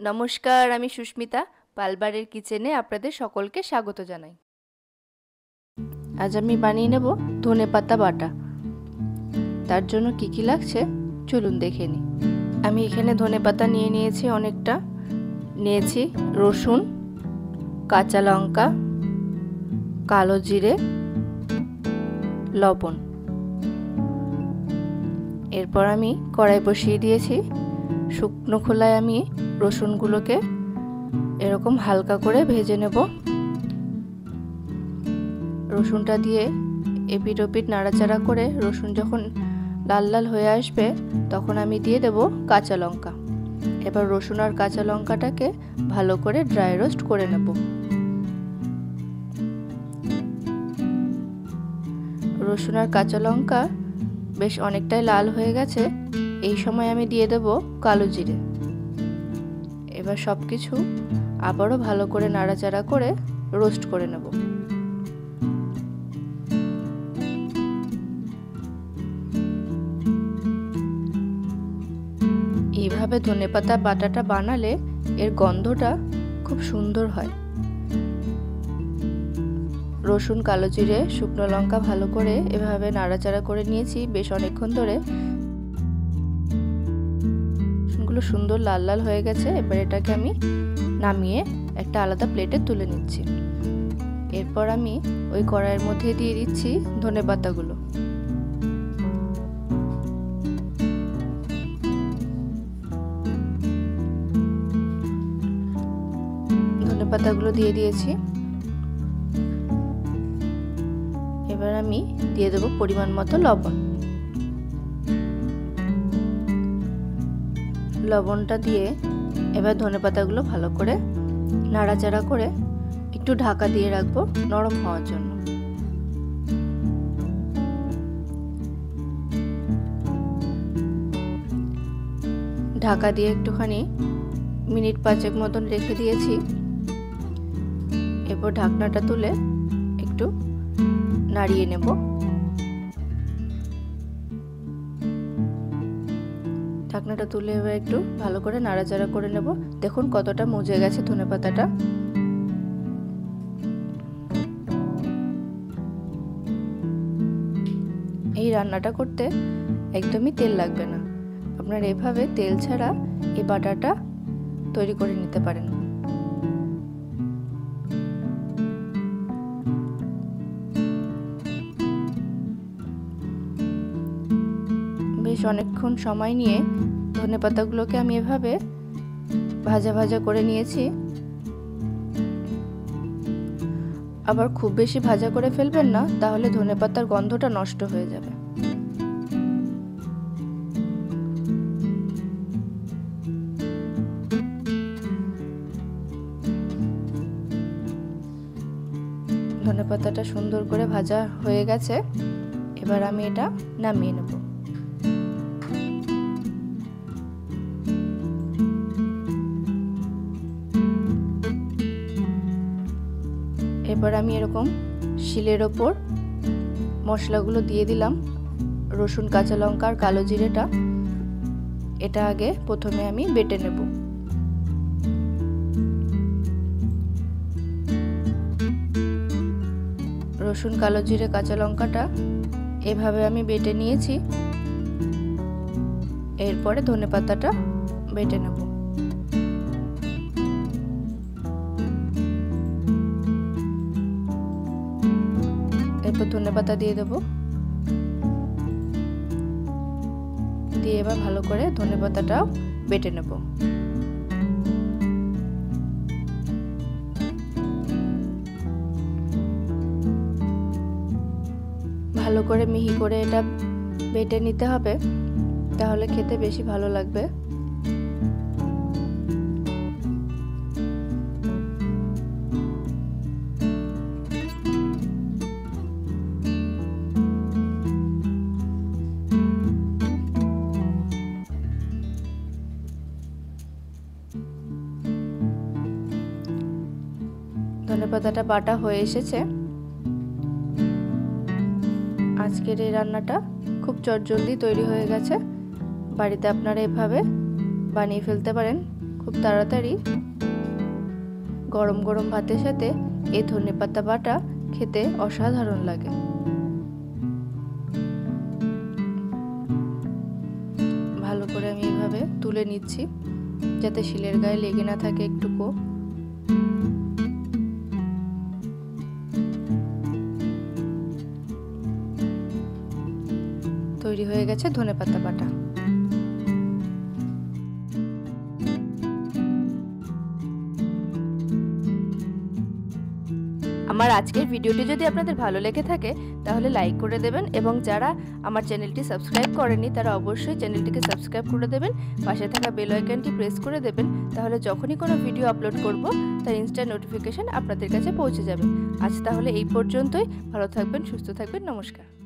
নমস্কার, আমি সুস্মিতা। পালবারের কিচেনে আপনাদের সকলকে স্বাগত জানাই। আজ আমি বানিয়ে নেব ধনেপাতা বাটা। তার জন্য কি কি লাগছে চলুন দেখে নিই। আমি এখানে ধনেপাতা নিয়ে নিয়েছি অনেকটা। নিয়েছি রসুন, কাঁচা লঙ্কা, কালো জিরে, লবণ। এরপর আমি কড়াই বসিয়ে দিয়েছি। শুকনো খোলায় আমি রসুনগুলোকে এরকম হালকা করে ভেজে নেব। রসুনটা দিয়ে এপিট ওপিট নাড়াচাড়া করে রসুন যখন লাল লাল হয়ে আসবে তখন আমি দিয়ে দেব কাঁচা লঙ্কা। এবার রসুন আর কাঁচা লঙ্কাটাকে ভালো করে ড্রাই রোস্ট করে নেব। রসুন আর কাঁচা লঙ্কা বেশ অনেকটাই লাল হয়ে গেছে। এই সময় আমি দিয়ে দেব কালো জিরে। এবার সব কিছু আবারও ভালো করে নাড়াচাড়া করে রোস্ট করে নেব। এইভাবে ধনেপাতা বাটাটা বানালে এর গন্ধটা খুব সুন্দর হয়। রসুন, কালো জিরে, শুকনো লঙ্কা ভালো করে এভাবে নাড়াচাড়া করে নিয়েছি বেশ অনেকক্ষণ ধরে। রসুনগুলো সুন্দর লাল লাল হয়ে গেছে। এবার এটাকে আমি নামিয়ে একটা আলাদা প্লেটে তুলে নিচ্ছি। এরপর আমি ওই কড়াইয়ের মধ্যে দিয়ে দিচ্ছি ধনেপাতাগুলো। ধনেপাতাগুলো দিয়ে দিয়েছি। এবার আমি দিয়ে দেবো পরিমাণ মতো লবণ। লবণটা দিয়ে এবার ধনেপাতাগুলো ভালো করে নাড়াচাড়া করে একটু ঢাকা দিয়ে রাখবো নরম হওয়ার জন্য। ঢাকা দিয়ে একটুখানি মিনিট 5 মতন রেখে দিয়েছি। এরপর ঢাকনাটা তুলে একটু নাড়িয়ে নেব। ঢাকনাটা তুলে এবার একটু ভালো করে নাড়াচাড়া করে নেব। দেখুন কতটা মজে গেছে ধনেপাতাটা। এই রান্নাটা করতে একদমই তেল লাগবে না। আপনারা এভাবে তেল ছাড়া এই বাটাটা তৈরি করে নিতে পারেন। বেশ অনেকক্ষণ সময় নিয়ে ধনেপাতাগুলোকে আমি এভাবে ভাজা ভাজা করে নিয়েছি। আবার খুব বেশি ভাজা করে ফেলবেন না, তাহলে ধনেপাতার গন্ধটা নষ্ট হয়ে যাবে। ধনেপাতাটা সুন্দর করে ভাজা হয়ে গেছে। এবার আমি এটা নামিয়ে নেব। এবার আমি এরকম শিলের ওপর মশলাগুলো দিয়ে দিলাম। রসুন, কাঁচা লঙ্কা আর কালো জিরেটা এটা আগে প্রথমে আমি বেটে নেব। রসুন, কালো জিরে, কাঁচা লঙ্কাটা এভাবে আমি বেটে নিয়েছি। এরপরে ধনেপাতাটা বেটে নেব। এরপর ধনেপাতা দিয়ে দেব। দিয়ে এবার ভালো করে ধনেপাতাটাও বেটে নেব। ভালো করে মিহি করে এটা বেটে নিতে হবে, তাহলে খেতে বেশি ভালো লাগবে। ধনেপাতাটা বাটা হয়ে এসেছে। আজকের এই রান্নাটা খুব চটজলদি তৈরি হয়ে গেছে। বাড়িতে আপনারা এভাবে বানিয়ে ফেলতে পারেন, খুব তাড়াতাড়ি গরম গরম ভাতের সাথে এই ধনেপাতা বাটা খেতে অসাধারণ লাগে। ভালো করে আমি এভাবে তুলে নিচ্ছি যাতে শিলের গায়ে লেগে না থাকে একটুকু। তৈরি হয়ে গেছে ধনেপাতা বাটা। আমার আজকের ভিডিওটি যদি আপনাদের ভালো লেগে থাকে তাহলে লাইক করে দেবেন, এবং যারা আমার চ্যানেলটি সাবস্ক্রাইব করেনি তারা অবশ্যই চ্যানেলটিকে সাবস্ক্রাইব করে দেবেন, পাশে থাকা বেল আইকনটি প্রেস করে দেবেন, তাহলে যখনই কোনো ভিডিও আপলোড করব তার ইনস্ট্যান্ট নোটিফিকেশন আপনাদের কাছে পৌঁছে যাবে। আজ তাহলে এই পর্যন্তই। ভালো থাকবেন, সুস্থ থাকবেন, নমস্কার।